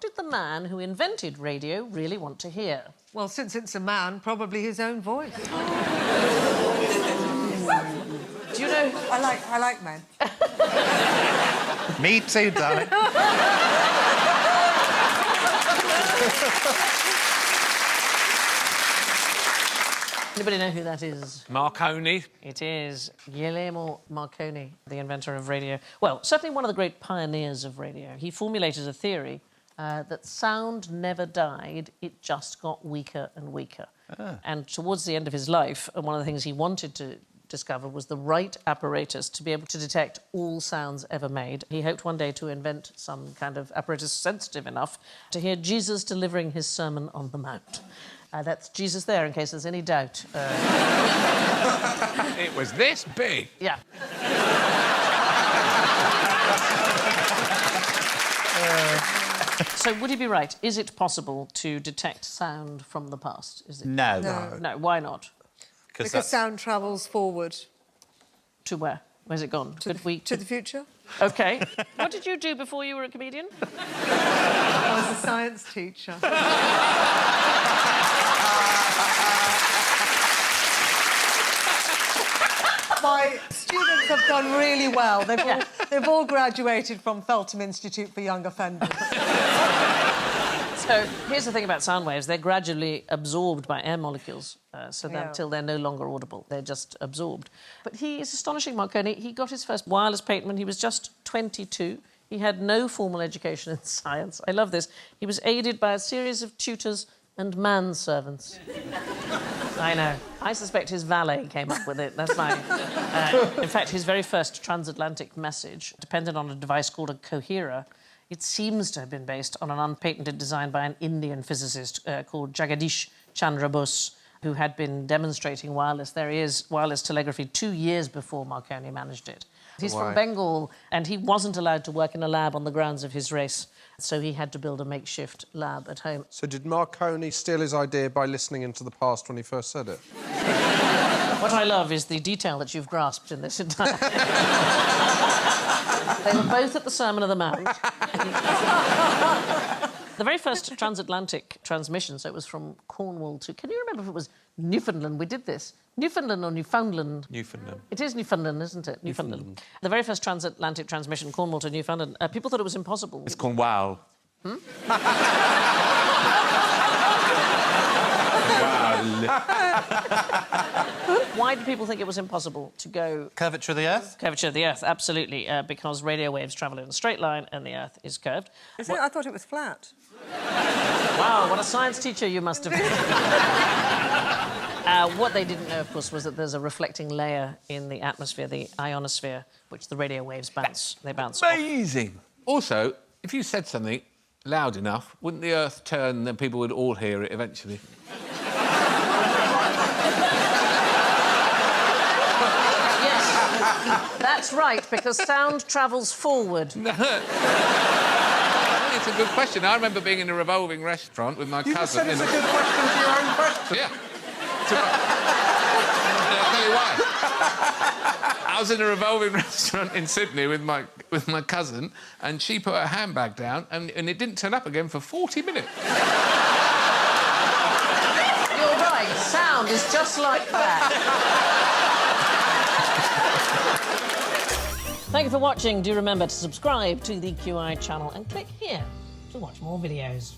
did the man who invented radio really want to hear? Well, since it's a man, probably his own voice. Do you know... I like men. Me too, darling. Anybody know who that is? Marconi. It is Guglielmo Marconi, the inventor of radio. Well, certainly one of the great pioneers of radio. He formulated a theory that sound never died, it just got weaker and weaker. And towards the end of his life, one of the things he wanted to discover was the right apparatus to be able to detect all sounds ever made. He hoped one day to invent some kind of apparatus sensitive enough to hear Jesus delivering his Sermon on the Mount. That's Jesus there, in case there's any doubt. It was this big. Yeah. So, would he be right? Is it possible to detect sound from the past? Is it? No. No, why not? Because sound travels forward. To where? Where's it gone? To the future. OK. What did you do before you were a comedian? I was a science teacher. My students have done really well. They've all graduated from Feltham Institute for Young Offenders. So, here's the thing about sound waves. They're gradually absorbed by air molecules, until they're no longer audible. They're just absorbed. But he is astonishing, Marconi. He got his first wireless patent when he was just 22. He had no formal education in science. I love this. He was aided by a series of tutors and manservants. I know. I suspect his valet came up with it. That's fine. In fact, his very first transatlantic message depended on a device called a coherer. It seems to have been based on an unpatented design by an Indian physicist called Jagadish Chandra Bose, who had been demonstrating wireless telegraphy 2 years before Marconi managed it. He's from Bengal, and he wasn't allowed to work in a lab on the grounds of his race, so he had to build a makeshift lab at home. So did Marconi steal his idea by listening into the past when he first said it? What I love is the detail that you've grasped in this entire... They were both at the Sermon on the Mount. The very first transatlantic transmission, so it was from Cornwall to... Can you remember if it was Newfoundland? We did this. Newfoundland or Newfoundland? Newfoundland. It is Newfoundland, isn't it? Newfoundland. The very first transatlantic transmission, Cornwall to Newfoundland, people thought it was impossible. It's Cornwall. Hmm? Why did people think it was impossible to go... Curvature of the Earth? Curvature of the Earth, absolutely, because radio waves travel in a straight line and the Earth is curved. Is it? I thought it was flat. Wow, what a science teacher you must have been. What they didn't know, of course, was that there's a reflecting layer in the atmosphere, the ionosphere, which the radio waves bounce. They bounce off. Amazing. Also, if you said something loud enough, wouldn't the Earth turn and then people would all hear it eventually? Yes, that's right, because sound travels forward. It's a good question. I remember being in a revolving restaurant with my cousin... You just said it's a good question to your own question. Yeah. I'll tell you why. I was in a revolving restaurant in Sydney with my cousin, and she put her handbag down, and it didn't turn up again for 40 minutes. You're right, sound is just like that. Thank you for watching. Do remember to subscribe to the QI channel and click here to watch more videos.